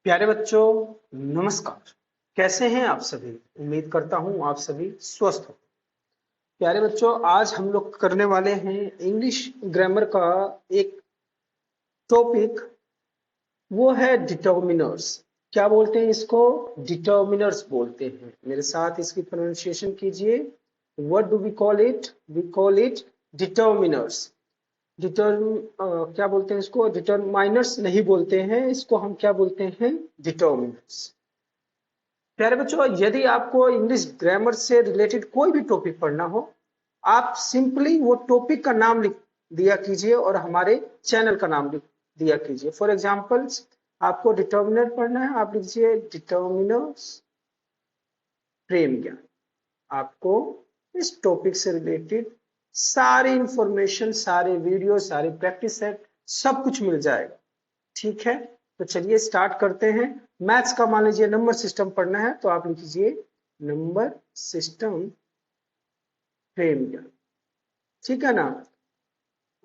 प्यारे बच्चों, नमस्कार। कैसे हैं आप सभी? उम्मीद करता हूं आप सभी स्वस्थ हो। प्यारे बच्चों, आज हम लोग करने वाले हैं इंग्लिश ग्रामर का एक टॉपिक। वो है डिटर्मिनर्स। क्या बोलते हैं इसको? डिटर्मिनर्स बोलते हैं। मेरे साथ इसकी प्रोनाउंसिएशन कीजिए। What do we call it? We call it determiners. क्या बोलते हैं इसको? डिटरमाइनर्स नहीं बोलते हैं इसको, हम क्या बोलते हैं? डिटर्मिनर्स। प्यारे बच्चों, यदि आपको इंग्लिश ग्रामर से रिलेटेड कोई भी टॉपिक पढ़ना हो, आप सिंपली वो टॉपिक का नाम लिख दिया कीजिए और हमारे चैनल का नाम लिख दिया कीजिए। फॉर एग्जांपल, आपको डिटर्मिनर पढ़ना है, आप लिखिए डिटर्मिनर्स प्रेम ज्ञान। आपको इस टॉपिक से रिलेटेड सारी इंफॉर्मेशन, सारे वीडियो, सारे प्रैक्टिस सेट सब कुछ मिल जाएगा। ठीक है, तो चलिए स्टार्ट करते हैं। मैथ्स का मान लीजिए नंबर सिस्टम पढ़ना है, तो आप लिखिए नंबर सिस्टम प्रेम ज्ञान। ठीक है ना?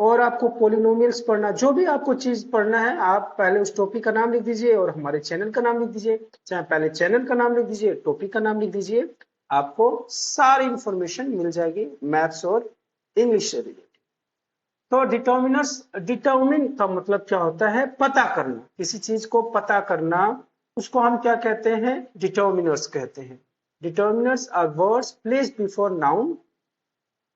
और आपको पोलिनोमियल्स पढ़ना, जो भी आपको चीज पढ़ना है, आप पहले उस टॉपिक का नाम लिख दीजिए और हमारे चैनल का नाम लिख दीजिए। चाहे पहले चैनल का नाम लिख दीजिए, टॉपिक का नाम लिख दीजिए, आपको सारी इंफॉर्मेशन मिल जाएगी मैथ्स और इंग्लिश से रिलेटेड। तो डिटर्मिनर्स, डिटर्मिन का मतलब क्या होता है? पता करना। किसी चीज को पता करना, उसको हम क्या कहते हैं? डिटर्मिनर्स कहते हैं। Determiners are words placed before noun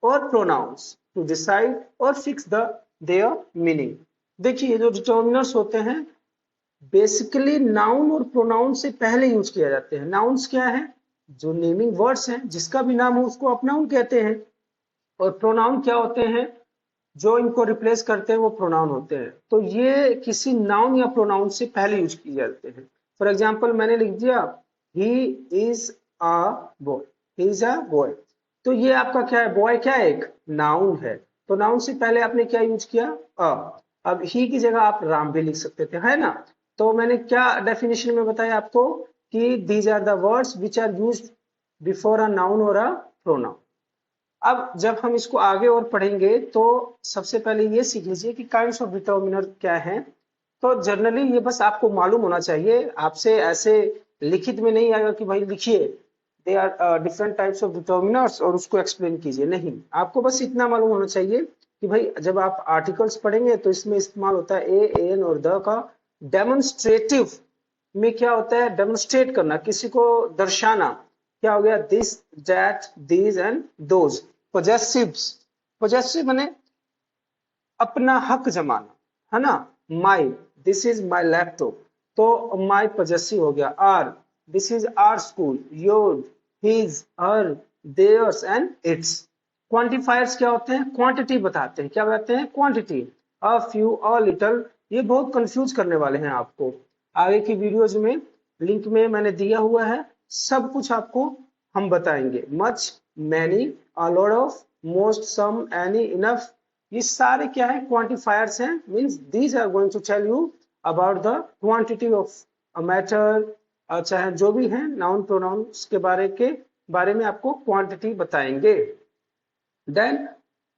और प्रोनाउंस टू डिसाइड और फिक्स द देयर मीनिंग। देखिए, जो डिटर्मिनर्स होते हैं बेसिकली नाउन और प्रोनाउन से पहले यूज किया जाते हैं। नाउन्स क्या है? जो नेमिंग वर्ड्स हैं, जिसका भी नाम हो उसको आप नाउन कहते हैं। और प्रोनाउन क्या होते हैं? जो इनको रिप्लेस करते हैं वो प्रोनाउन होते हैं। तो ये किसी नाउन या प्रोनाउन से पहले यूज किए जाते हैं। फॉर एग्जाम्पल, मैंने लिख दिया ही is a boy, he is a boy. तो ये आपका क्या है? बॉय क्या है? एक नाउन है। तो नाउन से पहले आपने क्या यूज किया? अ। अब ही की जगह आप राम भी लिख सकते थे, है ना? तो मैंने क्या डेफिनेशन में बताया आपको कि these are the words which are used before a noun और अ प्रोनाउन। अब जब हम इसको आगे और पढ़ेंगे तो सबसे पहले ये सीख लीजिए कि काइंड्स ऑफ डिटर्मिनर क्या है। तो जनरली ये बस आपको मालूम होना चाहिए, आपसे ऐसे लिखित में नहीं आएगा कि भाई लिखिए they are different types of determiners और उसको एक्सप्लेन कीजिए। नहीं, आपको बस इतना मालूम होना चाहिए कि भाई जब आप आर्टिकल्स पढ़ेंगे तो इसमें इस्तेमाल होता है ए, एन और द का। डेमोन्स्ट्रेटिव में क्या होता है? डेमोन्स्ट्रेट करना, किसी को दर्शाना। क्या हो गया? This, that, these and those. Possessives, possessive माने अपना हक जमाना, है ना? My, this is my laptop, तो माई पोजेसिव हो गया। Our, this is our school. Your, his, her, theirs and its. Quantifiers क्या होते हैं? क्वांटिटी बताते हैं। क्या बताते हैं? Quantity. A few, a little. ये बहुत कंफ्यूज करने वाले हैं आपको। आगे की वीडियोज में लिंक में मैंने दिया हुआ है, सब कुछ आपको हम बताएंगे। Much, many, a lot of, most, some, any, enough. ये सारे क्या है? क्वांटिफायर्स हैं। Means these are going to tell you about the quantity of a matter. चाहे जो भी है नाउन प्रोनाउन के बारे में आपको क्वांटिटी बताएंगे। Then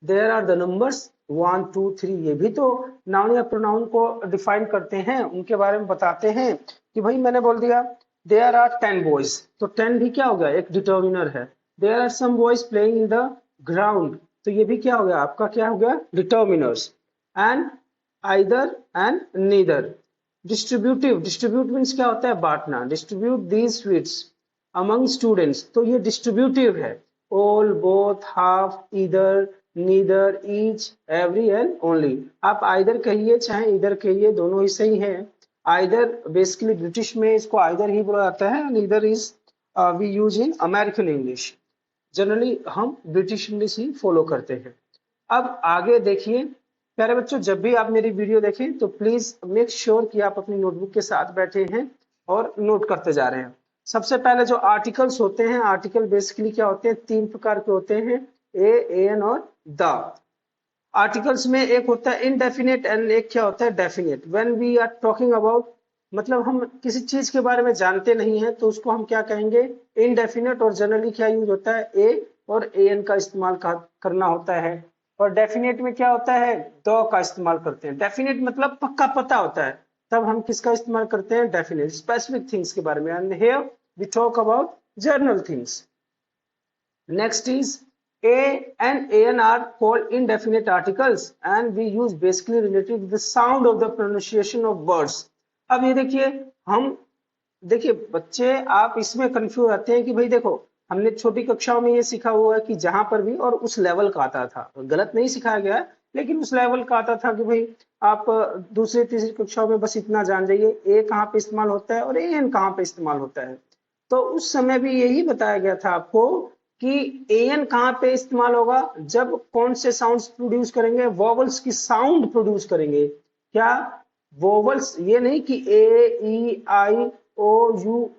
there are the numbers 1 2 3। ये भी तो नाउन या प्रोनाउन को डिफाइन करते हैं, उनके बारे में बताते हैं कि भाई मैंने बोल दिया देयर आर 10 बॉयज, तो 10 भी क्या हो गया? एक डिटर्मिनर है। There are some boys playing in the ground, तो ये भी क्या हो गया? आपका क्या हो गया? Determiners. And either and neither. Distributive, distribute means क्या होता है? बांटना। Distribute these sweets among students, तो ये डिस्ट्रीब्यूटिव है। All, both, half, either, neither, each, every and only. आप आइदर कहिए चाहे इधर कहिए, दोनों ही सही है। आइदर बेसिकली ब्रिटिश में इसको आइदर ही बोला जाता है, neither is we use in American English. Generally हम ब्रिटिश इंग्लिश ही फॉलो करते हैं। अब आगे देखिए प्यारे बच्चों, जब भी आप मेरी वीडियो देखें तो प्लीज मेक श्योर कि आप अपनी नोटबुक के साथ बैठे हैं और नोट करते जा रहे हैं। सबसे पहले जो आर्टिकल्स होते हैं, आर्टिकल बेसिकली क्या होते हैं? 3 प्रकार के होते हैं, ए, एन और द। आर्टिकल्स में एक होता है इनडेफिनेट एंड एक क्या होता है? Definite. When we are talking about, मतलब हम किसी चीज के बारे में जानते नहीं है तो उसको हम क्या कहेंगे? इनडेफिनेट। और जनरली क्या यूज होता है? ए और एन का इस्तेमाल करना होता है। और डेफिनेट में क्या होता है? द का इस्तेमाल करते हैं। डेफिनेट मतलब पक्का पता होता है, तब हम किसका इस्तेमाल करते हैं, डेफिनेट स्पेसिफिक थिंग्स के बारे में। And here we talk about general things. Next is a and an are called indefinite articles and we use basically related to the sound of the pronunciation of words। अब ये देखिए, हम देखिए बच्चे आप इसमें कंफ्यूज आते हैं कि भाई देखो हमने छोटी कक्षाओं में ये सीखा हुआ है कि जहां पर भी और उस लेवल का आता था, गलत नहीं सिखाया गया है लेकिन उस लेवल का आता था कि भाई आप दूसरी तीसरी कक्षाओं में बस इतना जान जाइए ए कहाँ पे इस्तेमाल होता है और ए एन कहाँ पे इस्तेमाल होता है। तो उस समय भी यही बताया गया था आपको कि एन कहाँ पे इस्तेमाल होगा, जब कौन से साउंड्स प्रोड्यूस करेंगे, वोवल्स की साउंड प्रोड्यूस करेंगे। क्या वोवल्स, ये नहीं कि ए ई आई ओ यू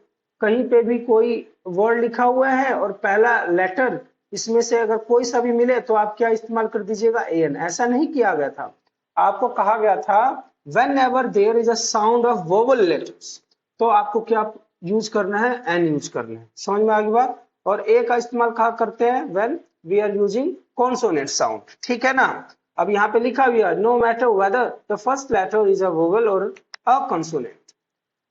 कहीं पे भी कोई वर्ड लिखा हुआ है और पहला लेटर इसमें से अगर कोई सा भी मिले तो आप क्या इस्तेमाल कर दीजिएगा, एन। ऐसा नहीं किया गया था, आपको कहा गया था whenever there is a sound of vowel letters तो आपको क्या यूज करना है, एन यूज करना है। समझ में आ गई बात। और ए का इस्तेमाल कहा करते हैं when we are using consonant sound, ठीक है ना। अब यहाँ पे लिखा हुआ है no matter whether the first letter is a vowel और अ कॉन्सोनेंट।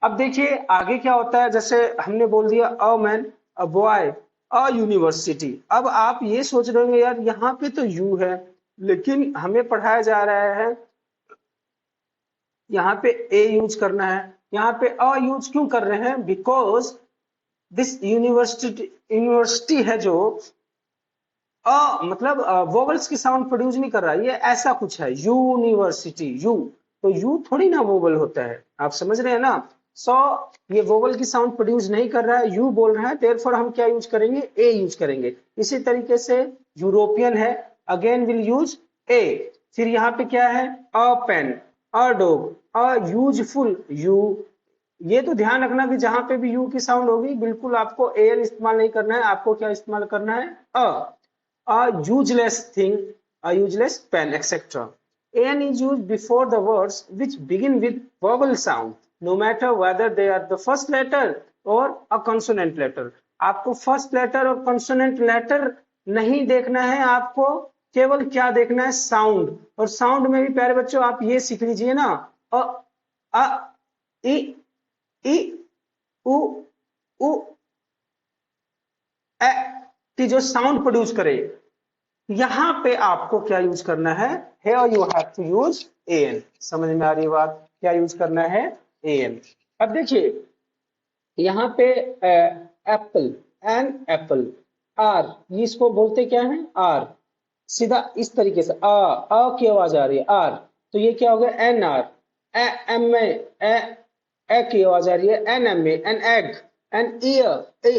अब देखिए आगे क्या होता है, जैसे हमने बोल दिया a man, a boy, a university. अब आप ये सोच रहे होंगे यार यहाँ पे तो यू है लेकिन हमें पढ़ाया जा रहा है यहाँ पे ए यूज करना है, यहाँ पे अ यूज क्यों कर रहे हैं, बिकॉज दिस यूनिवर्सिटी है जो मतलब वोवल्स की साउंड प्रोड्यूस नहीं कर रहा, ये ऐसा कुछ है यूनिवर्सिटी, यू तो यू थोड़ी ना वोवल होता है, आप समझ रहे हैं ना। सो ये वोवल की साउंड प्रोड्यूस नहीं कर रहा है, यू बोल रहा है, देयरफॉर हम क्या यूज करेंगे, ए यूज करेंगे। इसी तरीके से यूरोपियन है, अगेन विल यूज ए। फिर यहाँ पे क्या है, a pen, a dog, a useful, you. ये तो ध्यान रखना कि जहां पे भी यू की साउंड होगी बिल्कुल आपको एन इस्तेमाल नहीं करना है, आपको क्या इस्तेमाल करना है, a useless thing, a useless pen, etc. An is used before the words which begin with vowel sound, no matter whether they are the first letter or a consonant letter। आपको फर्स्ट लेटर और consonant letter नहीं देखना है, आपको केवल क्या देखना है, साउंड। और साउंड में भी प्यारे बच्चों आप ये सीख लीजिए ना, अ आ इ ई उ उ ए की जो साउंड प्रोड्यूस करे, यहां पे आपको क्या यूज करना है, here you have to use an। समझ में आ रही बात, क्या यूज करना है, an। अब देखिए यहाँ पे एप्पल एंड एप्पल, आर, ये इसको बोलते क्या है, आर। सीधा इस तरीके से अ की आवाज आ रही है, आर, तो ये क्या हो गया, एन आर। एम ए की आवाज आ रही है, an M an egg, an year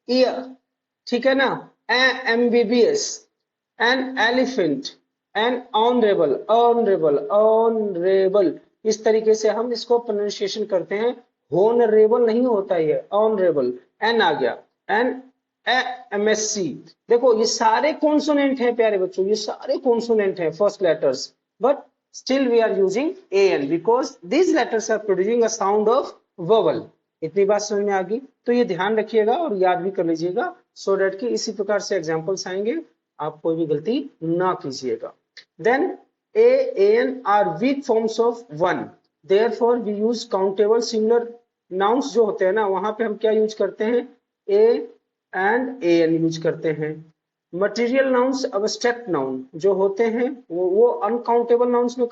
year, ठीक है ना। MBBS, an elephant, an honourable honourable honourable. इस तरीके से हम इसको प्रोनाउंसिएशन करते हैं, होनरेबल नहीं होता है, ऑनरेबल। एन आ गया, एन एमएससी। देखो ये सारे कॉन्सोनेंट हैं प्यारे बच्चों, ये सारे कॉन्सोनेंट हैं first letters, but still we are using an because these letters are producing a sound of vowel। इतनी बात समझ में आ गई, तो ये ध्यान रखिएगा और याद भी कर लीजिएगा, सो डेट कि इसी प्रकार से एग्जांपल्स आएंगे आप कोई भी गलती ना कीजिएगा। Then a an are weak forms of one, therefore we use countable singular nouns जो होते हैं ना, वहां पे हम क्या यूज करते हैं, a and an यूज करते हैं। मटेरियल नाउन्स, अब्स्ट्रैक्ट नाउन जो होते हैं वो अनकाउंटेबल नाउन्स में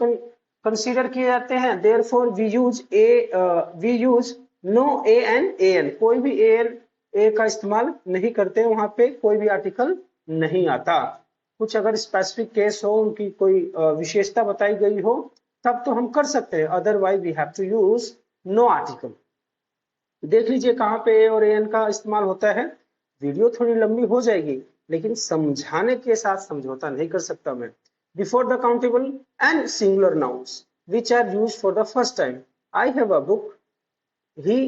कंसीडर किए जाते हैं, therefore we use no a and a an, कोई भी ए एन ए का इस्तेमाल नहीं करते, वहां पे कोई भी आर्टिकल नहीं आता। कुछ अगर स्पेसिफिक केस हो, उनकी कोई विशेषता बताई गई हो तब तो हम कर सकते हैं, otherwise we have to use no article. देख लीजिए कहाँ पे ए और ए एन का इस्तेमाल होता है। वीडियो थोड़ी लंबी हो जाएगी लेकिन समझाने के साथ समझौता नहीं कर सकता मैं। Before the countable and singular nouns which are used for the first time, I have a book, he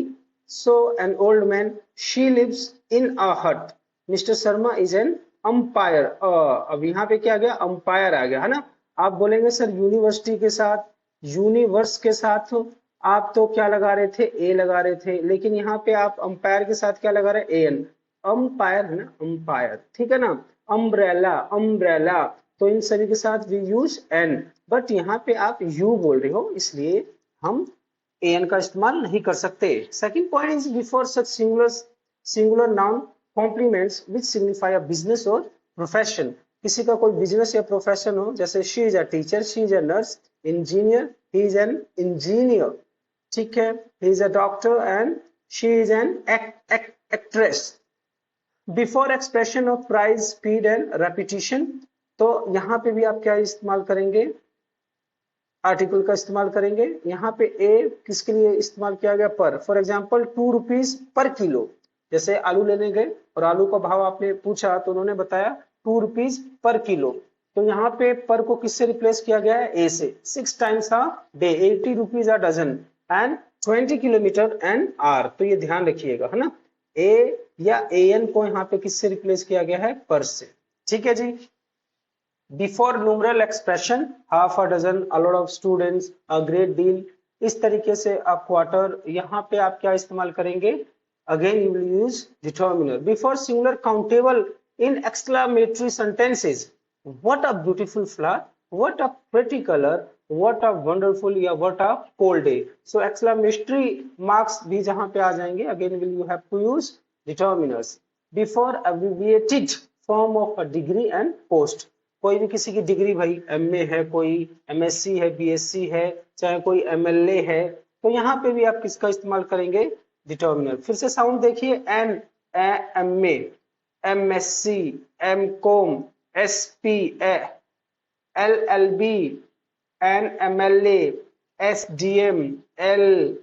saw an old man, she lives in a hut, Mr. Sharma is an umpire। अब यहाँ पे क्या आ गया, umpire आ गया है ना। आप बोलेंगे सर यूनिवर्सिटी के साथ, यूनिवर्स के साथ आप तो क्या लगा रहे थे, ए लगा रहे थे, लेकिन यहाँ पे आप अंपायर के साथ क्या लगा रहे हैं, एन। अंपायर है ना, अंपायर, ठीक है ना। अम्ब्रेला अम्ब्रेला, तो इन सभी के साथ वी यूज एन, बट यहाँ पे आप यू बोल रहे हो इसलिए हम एन का इस्तेमाल नहीं कर सकते। Second point is before such singular noun complements which signify a business और प्रोफेशन। किसी का कोई बिजनेस या प्रोफेशन हो, जैसे she is a teacher, she is a nurse, engineer, he is an engineer, ठीक है, he is a doctor and she is an actress. Before expression of price, speed and repetition, तो यहाँ पे भी आप क्या इस्तेमाल करेंगे, आर्टिकल का इस्तेमाल करेंगे। यहाँ पे ए किसके लिए इस्तेमाल किया गया, पर। For example 2 rupees per kilo, जैसे आलू लेने गए और आलू का भाव आपने पूछा तो उन्होंने बताया 2 रुपीज पर किलो, तो यहाँ पे पर को किससे रिप्लेस किया गया है, ए से। 6 times a day, 80 rupees a dozen and 20 kilometre an hour, तो ये ध्यान रखिएगा, है ना। ए या एन को यहाँ पे किससे रिप्लेस किया गया है, पर से, ठीक है जी। Before numeral expression, half a dozen, a lot of students, a great deal, इस तरीके से अ क्वार्टर, यहाँ पे आप क्या इस्तेमाल करेंगे, again you will use determiner. Before singular countable in exclamatory sentences, what a beautiful flower, what a pretty colour, what a wonderful, या what a cold day. So exclamatory marks भी जहां पे आ जाएंगे, again will you have to use determiners. Before abbreviated form of a degree and post, कोई भी किसी की डिग्री, भाई एमए है, कोई एमएससी है, बीएससी है, चाहे कोई एमएलए है, तो यहाँ पे भी आप किसका इस्तेमाल करेंगे, डिटर्मिनर। फिर से साउंड देखिए, an, MA, MSc, MCom, SP, LLB, NMLA, SDM, L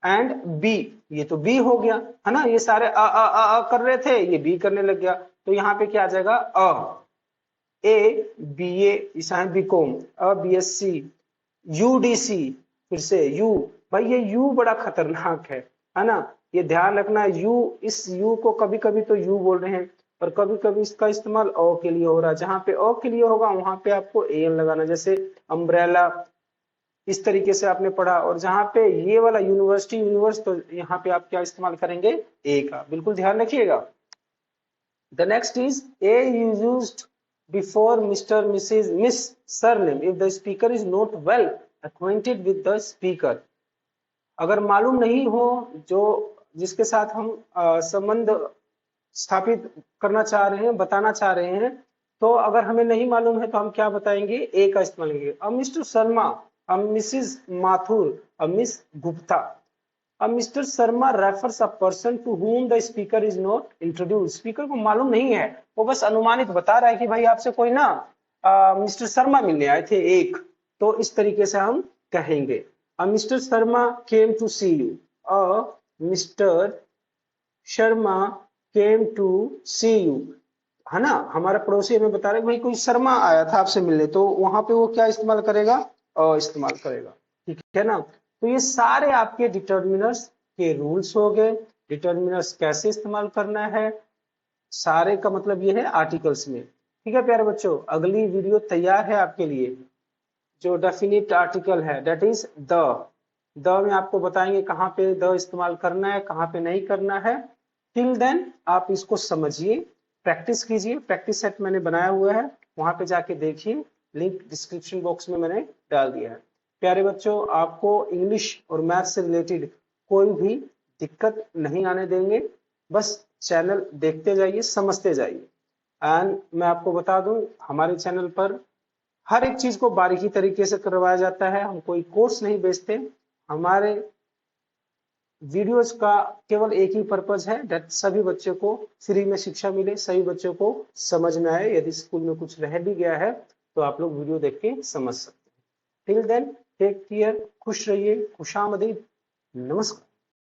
and B, ये तो बी हो गया, है ना। ये सारे अ कर रहे थे, ये बी करने लग गया, तो यहाँ पे क्या आ जाएगा, अ, ए बी ए, चाहे बीकॉम, अ बीएससी, यूडीसी, फिर से यू, भाई ये यू बड़ा खतरनाक है ना। ये ध्यान रखना, यू, इस यू को कभी कभी तो यू बोल रहे हैं, पर कभी कभी इसका इस्तेमाल ओ के लिए हो रहा है। जहां पे ओ के लिए होगा वहां पे आपको एन लगाना, जैसे अम्ब्रेला, इस तरीके से आपने पढ़ा। और जहां पे ये वाला यूनिवर्सिटी, यूनिवर्स, तो यहाँ पे आप क्या इस्तेमाल करेंगे, ए का, बिल्कुल ध्यान रखिएगा। The next is a is used before Mr. Mrs. Miss surname if the speaker is not well acquainted with the speaker. अगर मालूम नहीं हो जो जिसके साथ हम संबंध स्थापित करना चाह रहे हैं, बताना चाह रहे हैं, तो अगर हमें नहीं मालूम है तो हम क्या बताएंगे, ए का इस्तेमाल करेंगे। अब मिस्टर शर्मा, अब मिसिज माथुर, अब मिस गुप्ता। अब mister Sharma refers a person to whom the speaker is not introduced, speaker को मालूम नहीं है, वो बस अनुमानित बता रहा है कि भाई आपसे कोई ना मिस्टर शर्मा मिलने आए थे एक, तो इस तरीके से हम कहेंगे। अब mister Sharma came to see you, mister Sharma came to see you, है ना। हमारा पड़ोसी हमें बता रहे भाई कोई शर्मा आया था आपसे मिलने, तो वहां पे वो क्या इस्तेमाल करेगा, इस्तेमाल करेगा, ठीक है ना। तो ये सारे आपके डिटर्मिनर्स के रूल्स हो गए। डिटर्मिनर्स कैसे इस्तेमाल करना है, सारे का मतलब ये है आर्टिकल्स में, ठीक है प्यारे बच्चों। अगली वीडियो तैयार है आपके लिए, जो डेफिनिट आर्टिकल है, दैट इज द में आपको बताएंगे कहाँ पे द इस्तेमाल करना है, कहाँ पे नहीं करना है। टिल देन आप इसको समझिए, प्रैक्टिस कीजिए। प्रैक्टिस सेट मैंने बनाया हुआ है, वहां पे जाके देखिए, लिंक डिस्क्रिप्शन बॉक्स में मैंने डाल दिया है। प्यारे बच्चों, आपको इंग्लिश और मैथ से रिलेटेड कोई भी दिक्कत नहीं आने देंगे, बस चैनल देखते जाइए, समझते जाइए। एंड मैं आपको बता दूं, हमारे चैनल पर हर एक चीज को बारीकी तरीके से करवाया जाता है। हम कोई कोर्स नहीं बेचते, हमारे वीडियोस का केवल एक ही पर्पज है, दैट सभी बच्चों को फ्री में शिक्षा मिले, सभी बच्चों को समझ में आए। यदि स्कूल में कुछ रह भी गया है तो आप लोग वीडियो देख के समझ सकते हैं। टिल देन टेक केयर, खुश रहिए, खुशामदीद, नमस्कार।